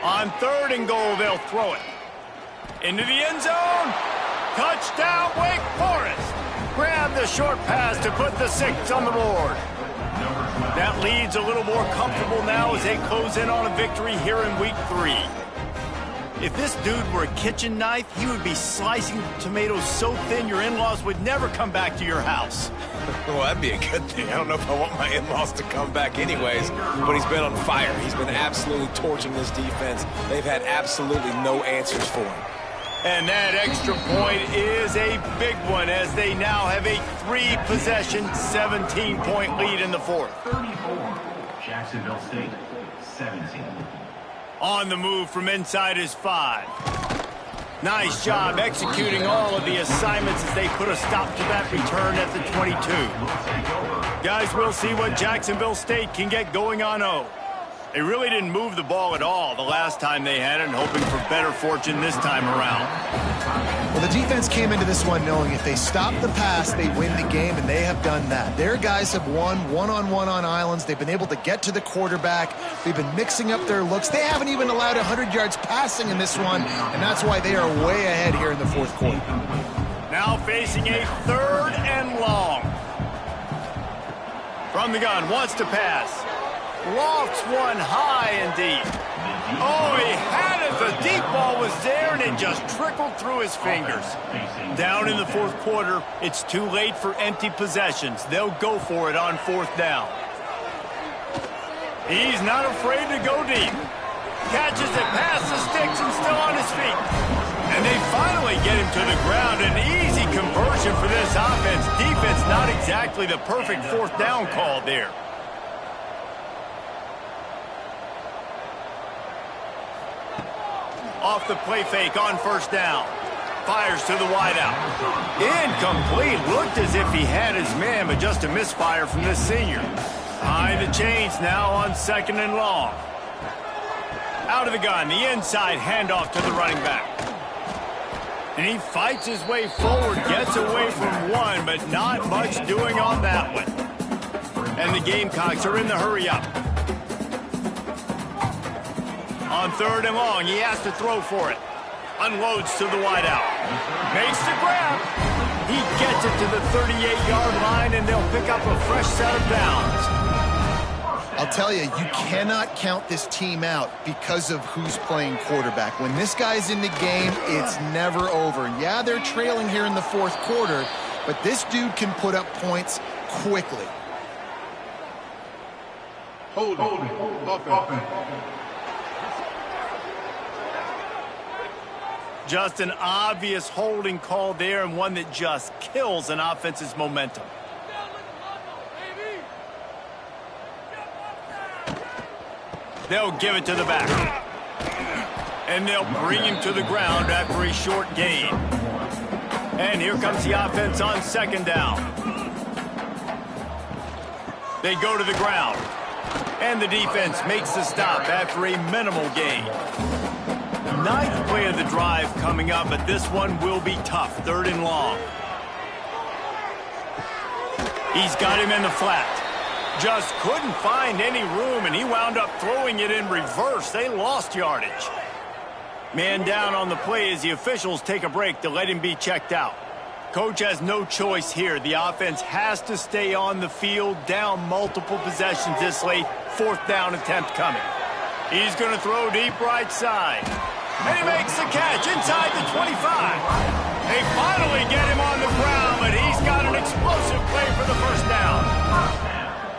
Speaker 1: On 3rd and goal, they'll throw it. Into the end zone. Touchdown, Wake Forest. Grab the short pass to put the 6 on the board. That lead's a little more comfortable now as they close in on a victory here in week 3. If this dude were a kitchen knife, he would be slicing tomatoes so thin your in-laws would never come back to your house.
Speaker 3: Well, that'd be a good thing. I don't know if I want my in-laws to come back anyways, but he's been on fire. He's been absolutely torching this defense. They've had absolutely no answers for him.
Speaker 1: And that extra point is a big one as they now have a 3-possession, 17-point lead in the 4th.
Speaker 6: 34, Jacksonville State, 17.
Speaker 1: On the move from inside his 5. Nice job executing all of the assignments as they put a stop to that return at the 22. Guys, we'll see what Jacksonville State can get going on O. They really didn't move the ball at all the last time they had it, and hoping for better fortune this time around.
Speaker 2: Well, the defense came into this one knowing if they stop the pass, they win the game, and they have done that. Their guys have won one-on-one on islands. They've been able to get to the quarterback. They've been mixing up their looks. They haven't even allowed 100 yards passing in this one, and that's why they are way ahead here in the 4th quarter.
Speaker 1: Now facing a 3rd and long. From the gun, wants to pass. Lofts one high and deep. Oh, he had it. The deep ball was there, and it just trickled through his fingers. Down in the 4th quarter, it's too late for empty possessions. They'll go for it on 4th down. He's not afraid to go deep. Catches it past the sticks and still on his feet. And they finally get him to the ground. An easy conversion for this offense. Defense not exactly the perfect 4th down call there. Off the play fake on 1st down. Fires to the wideout. Incomplete. Looked as if he had his man, but just a misfire from this senior. Behind the chains now on 2nd and long. Out of the gun, the inside handoff to the running back. And he fights his way forward, gets away from one, but not much doing on that one. And the Gamecocks are in the hurry-up. On 3rd and long, he has to throw for it. Unloads to the wideout. Makes the grab. He gets it to the 38-yard line, and they'll pick up a fresh set of downs.
Speaker 2: I'll tell you, you cannot count this team out because of who's playing quarterback. When this guy's in the game, it's never over. Yeah, they're trailing here in the 4th quarter, but this dude can put up points quickly.
Speaker 5: Hold offense.
Speaker 1: Just an obvious holding call there, and one that just kills an offense's momentum. They'll give it to the back. And they'll bring him to the ground after a short gain. And here comes the offense on 2nd down. They go to the ground. And the defense makes the stop after a minimal gain. 9th play of the drive coming up, but this one will be tough. 3rd and long. He's got him in the flat. Just couldn't find any room, and he wound up throwing it in reverse. They lost yardage. Man down on the play as the officials take a break to let him be checked out. Coach has no choice here. The offense has to stay on the field, down multiple possessions this late. 4th down attempt coming. He's going to throw deep right side. And he makes the catch inside the 25. They finally get him on the ground, but he's got an explosive play for the 1st down.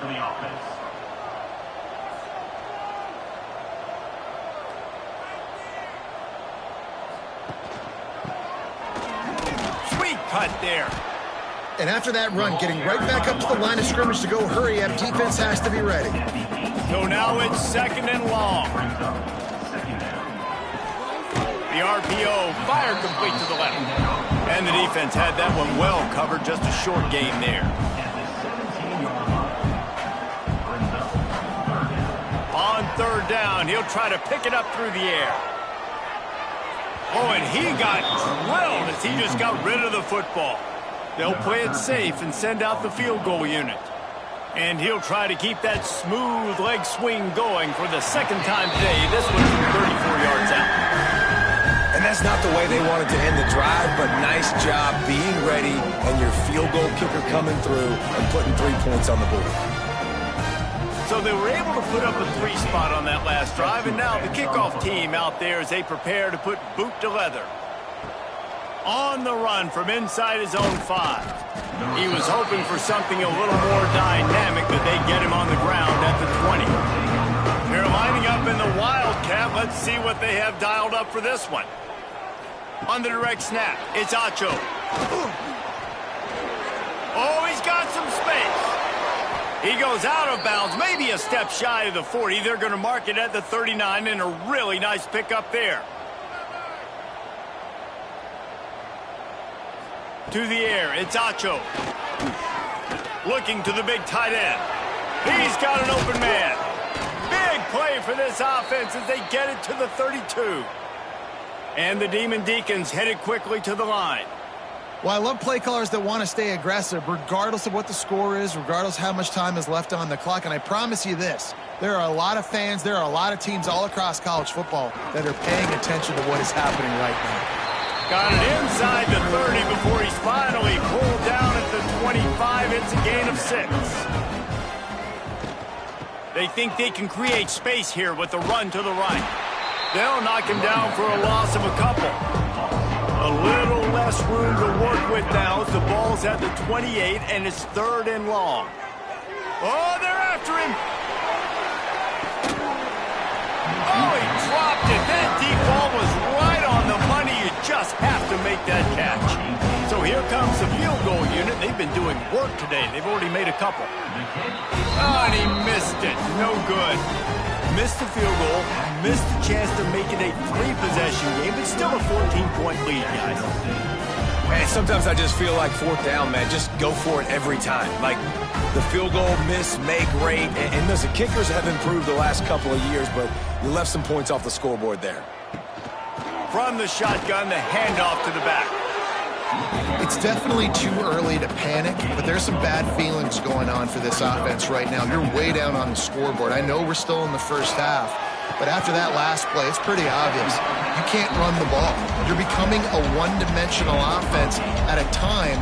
Speaker 6: For the offense.
Speaker 1: cut there.
Speaker 2: And after that run, getting right back up to the line of scrimmage to go hurry up, defense has to be ready.
Speaker 1: So now it's 2nd and long. The RPO fired complete to the left. And the defense had that one well covered, just a short game there. On 3rd down, he'll try to pick it up through the air. Oh, and he got drilled as he just got rid of the football. They'll play it safe and send out the field goal unit. And he'll try to keep that smooth leg swing going for the 2nd time today. This one's from 34 yards out.
Speaker 3: And that's not the way they wanted to end the drive, but nice job being ready and your field goal kicker coming through and putting 3 points on the board.
Speaker 1: So they were able to put up a 3 spot on that last drive, and now the kickoff team out there as they prepare to put boot to leather. On the run from inside his own 5. He was hoping for something a little more dynamic, but they get him on the ground at the 20. They're lining up in the Wildcat. Let's see what they have dialed up for this one. On the direct snap, it's Acho. Oh, he's got some space. He goes out of bounds, maybe a step shy of the 40. They're going to mark it at the 39, and a really nice pickup there. To the air, it's Acho. Looking to the big tight end. He's got an open man. Big play for this offense as they get it to the 32. And the Demon Deacons headed quickly to the line.
Speaker 2: Well, I love play callers that want to stay aggressive, regardless of what the score is, regardless how much time is left on the clock. And I promise you this, there are a lot of fans, there are a lot of teams all across college football that are paying attention to what is happening right now.
Speaker 1: Got it inside the 30 before he's finally pulled down at the 25. It's a gain of 6. They think they can create space here with the run to the right. They'll knock him down for a loss of a couple. A little less room to work with now as the ball's at the 28 and it's 3rd and long. Oh, they're after him. Oh, he dropped it. That deep ball was right on the money. You just have to make that catch. So here comes the field goal unit. They've been doing work today. They've already made a couple. Oh, and he missed it. No good. Missed the field goal. Missed the chance to make it a 3-possession game. It's still a 14-point lead, guys.
Speaker 3: Man, sometimes I just feel like 4th down, man. Just go for it every time. Like the field goal miss, make rate. And listen, kickers have improved the last couple of years, but you left some points off the scoreboard there.
Speaker 1: From the shotgun, the handoff to the back.
Speaker 2: It's definitely too early to panic, but there's some bad feelings going on for this offense right now. You're way down on the scoreboard. I know we're still in the first half, but after that last play, it's pretty obvious. You can't run the ball. You're becoming a one-dimensional offense at a time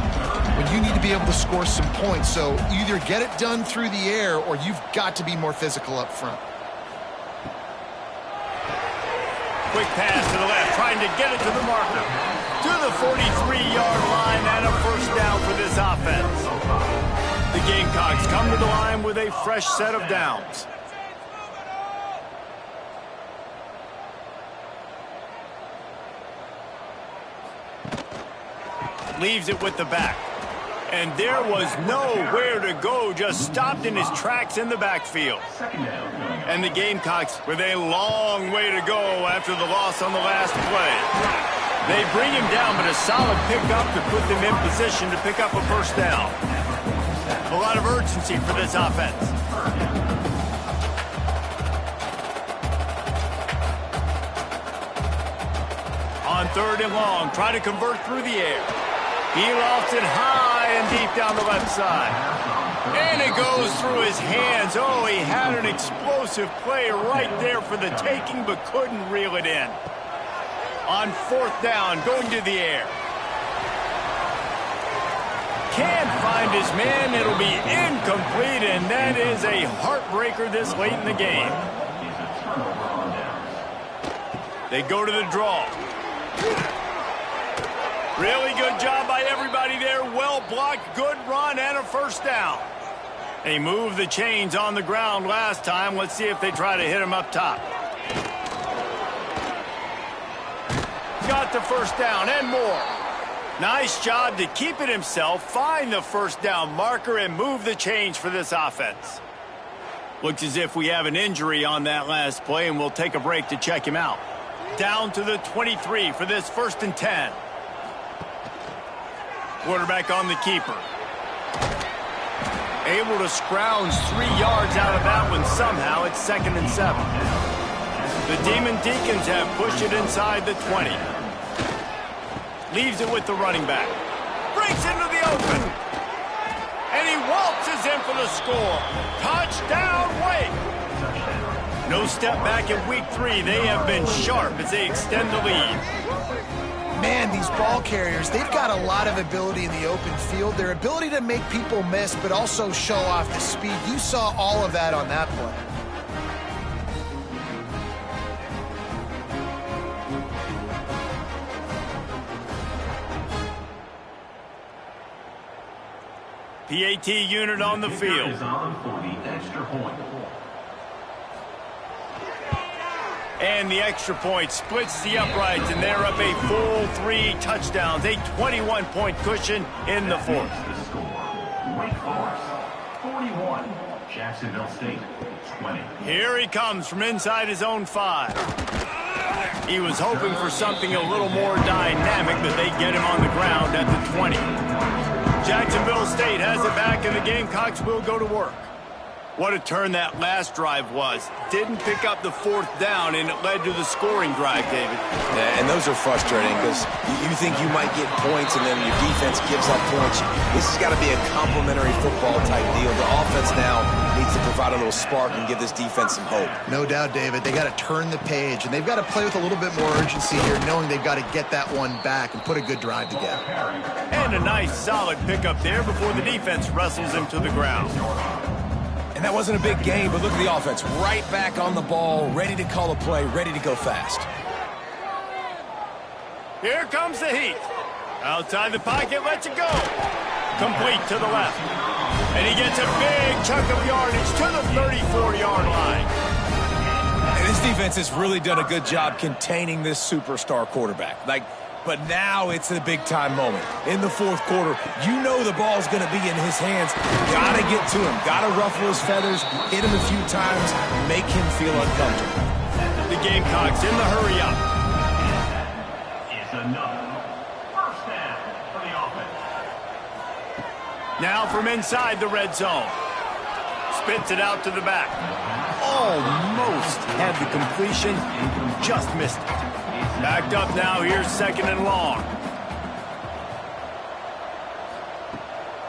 Speaker 2: when you need to be able to score some points. So either get it done through the air or you've got to be more physical up front.
Speaker 1: Quick pass to the left, trying to get it to the marker. To the 43-yard line and a 1st down for this offense. The Gamecocks come to the line with a fresh set of downs. Leaves it with the back. And there was nowhere to go, just stopped in his tracks in the backfield. And the Gamecocks with a long way to go after the loss on the last play. They bring him down, but a solid pickup to put them in position to pick up a 1st down. A lot of urgency for this offense. On 3rd and long, try to convert through the air. He lost it high and deep down the left side. And it goes through his hands. Oh, he had an explosive play right there for the taking, but couldn't reel it in. On 4th down, going to the air. Can't find his man. It'll be incomplete, and that is a heartbreaker this late in the game. They go to the draw. Really good job by everybody there. Well blocked, good run, and a 1st down. They moved the chains on the ground last time. Let's see if they try to hit him up top. Got the 1st down and more. Nice job to keep it himself, find the first down marker, and move the chains for this offense. Looks as if we have an injury on that last play, and we'll take a break to check him out. Down to the 23 for this 1st and 10. Quarterback on the keeper. Able to scrounge 3 yards out of that one somehow. It's 2nd and 7. The Demon Deacons have pushed it inside the 20. Leaves it with the running back. Breaks into the open. And he waltzes in for the score. Touchdown, Wake. No step back in week 3. They have been sharp as they extend the lead.
Speaker 2: Man, these ball carriers, they've got a lot of ability in the open field. Their ability to make people miss, but also show off the speed. You saw all of that on that play.
Speaker 1: PAT unit on the field.
Speaker 6: Is on for the extra point.
Speaker 1: And the extra point splits the uprights, and they're up a full 3 touchdowns, a 21-point cushion in the 4th.
Speaker 6: The score, Wake Forest, 41, Jacksonville State, 20.
Speaker 1: Here he comes from inside his own 5. He was hoping for something a little more dynamic, but they get him on the ground at the 20. Jacksonville State has it back, and the Gamecocks will go to work. What a turn that last drive was. Didn't pick up the 4th down, and it led to the scoring drive, David.
Speaker 3: Yeah, and those are frustrating because you think you might get points, and then your defense gives up points. This has got to be a complementary football type deal. The offense now needs to provide a little spark and give this defense some hope.
Speaker 2: No doubt, David. They got to turn the page, and they've got to play with a little bit more urgency here, knowing they've got to get that one back and put a good drive together.
Speaker 1: And a nice, solid pickup there before the defense wrestles him to the ground.
Speaker 3: And that wasn't a big game, but look at the offense. Right back on the ball, ready to call a play, ready to go fast.
Speaker 1: Here comes the heat. Outside the pocket, lets it go. Complete to the left. And he gets a big chunk of yardage to the 34-yard line.
Speaker 3: And this defense has really done a good job containing this superstar quarterback. But now it's a big-time moment. In the 4th quarter, you know the ball's going to be in his hands. Got to get to him. Got to ruffle his feathers, hit him a few times, make him feel uncomfortable.
Speaker 1: The Gamecocks in the hurry up.
Speaker 6: It's another first down for the offense.
Speaker 1: Now from inside the red zone. Spits it out to the back. Almost had the completion, just missed it. Backed up now, here's 2nd and long.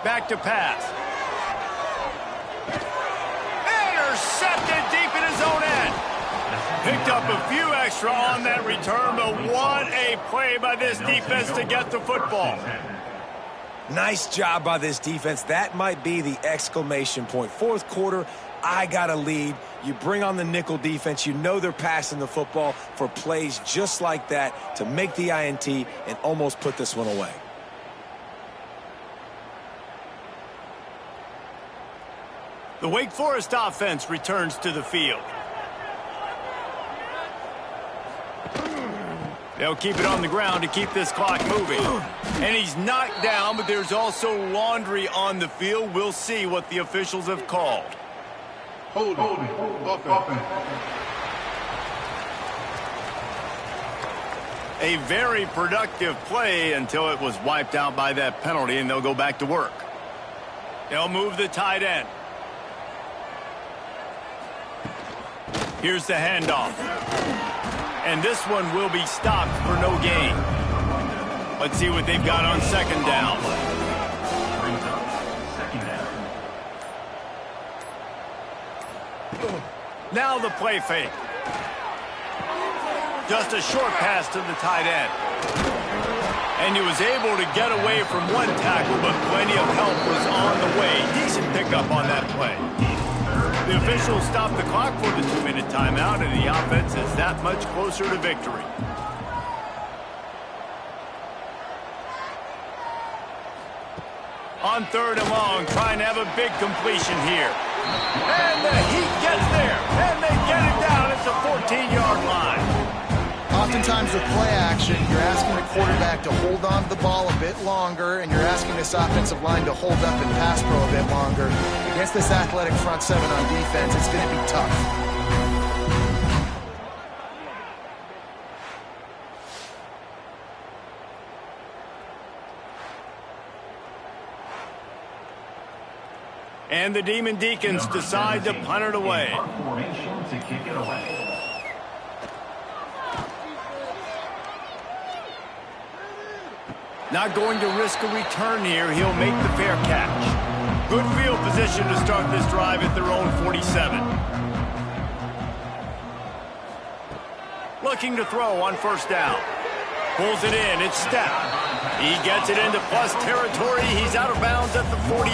Speaker 1: Back to pass. Intercepted deep in his own end. Picked up a few extra on that return, but what a play by this defense to get the football.
Speaker 3: Nice job by this defense. That might be the exclamation point. 4th quarter, I got a lead. You bring on the nickel defense. You know they're passing the football for plays just like that to make the INT and almost put this one away.
Speaker 1: The Wake Forest offense returns to the field. They'll keep it on the ground to keep this clock moving. And he's knocked down, but there's also laundry on the field. We'll see what the officials have called.
Speaker 5: Hold it. Offense.
Speaker 1: A very productive play until it was wiped out by that penalty, and they'll go back to work. They'll move the tight end. Here's the handoff. And this one will be stopped for no gain. Let's see what they've got on 2nd down.
Speaker 6: Brings up 2nd down.
Speaker 1: Now the play fake. Just a short pass to the tight end. And he was able to get away from one tackle, but plenty of help was on the way. Decent pickup on that play. The officials stopped the clock for the 2-minute timeout, and the offense is that much closer to victory. On 3rd and long, trying to have a big completion here. And the Heat gets there, and they get it down at the 14-yard line.
Speaker 2: oftentimes with play action, you're asking the quarterback to hold on to the ball a bit longer, and you're asking this offensive line to hold up and pass pro a bit longer. Against this athletic front seven on defense, it's going to be tough.
Speaker 1: And the Demon Deacons decide to punt it away.
Speaker 6: Formation to kick it away.
Speaker 1: Not going to risk a return here. He'll make the fair catch. Good field position to start this drive at their own 47. Looking to throw on first down. Pulls it in. It's step. He gets it into plus territory. He's out of bounds at the 48.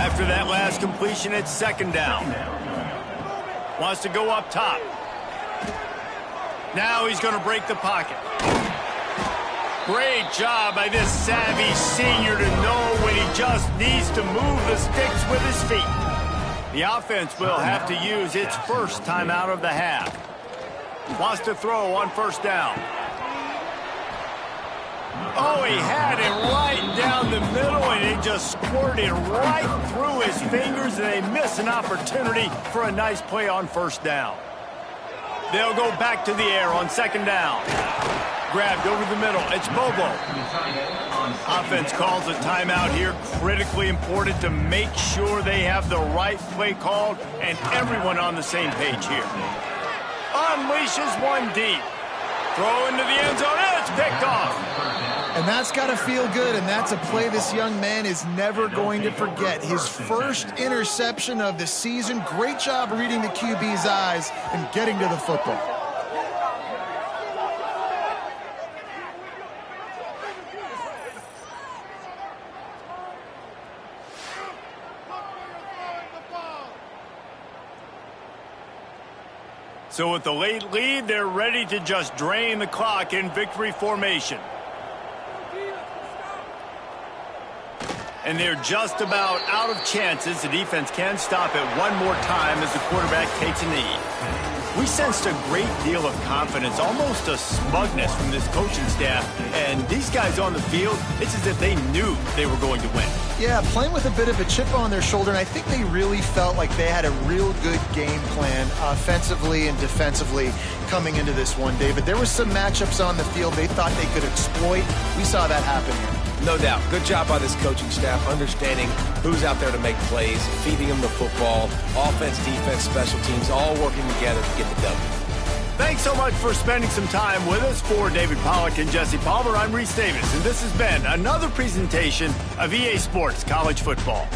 Speaker 1: After that last completion, it's second down. Wants to go up top. Now he's going to break the pocket. Great job by this savvy senior to know when he just needs to move the sticks with his feet. The offense will have to use its first time out of the half. Wants to throw on first down. Oh, he had it right down the middle, and it just squirted right through his fingers, and they miss an opportunity for a nice play on first down. They'll go back to the air on second down. Grabbed over the middle. It's Bobo. Offense calls a timeout here. Critically important to make sure they have the right play called and everyone on the same page here. Unleashes one deep. Throw into the end zone, and it's picked off.
Speaker 2: And that's got to feel good, and that's a play this young man is never going to forget. His first interception of the season. Great job reading the QB's eyes and getting to the football.
Speaker 1: So with the late lead, they're ready to just drain the clock in victory formation. And they're just about out of chances. The defense can stop it one more time as the quarterback takes a knee. We sensed a great deal of confidence, almost a smugness from this coaching staff. And these guys on the field, it's as if they knew they were going to win.
Speaker 2: Yeah, playing with a bit of a chip on their shoulder, and I think they really felt like they had a real good game plan offensively and defensively coming into this one, David. There were some matchups on the field they thought they could exploit. We saw that happen here.
Speaker 3: No doubt. Good job by this coaching staff, understanding who's out there to make plays, feeding them the football, offense, defense, special teams, all working together to get the W.
Speaker 1: Thanks so much for spending some time with us. For David Pollack and Jesse Palmer, I'm Reese Davis, and this has been another presentation of EA Sports College Football.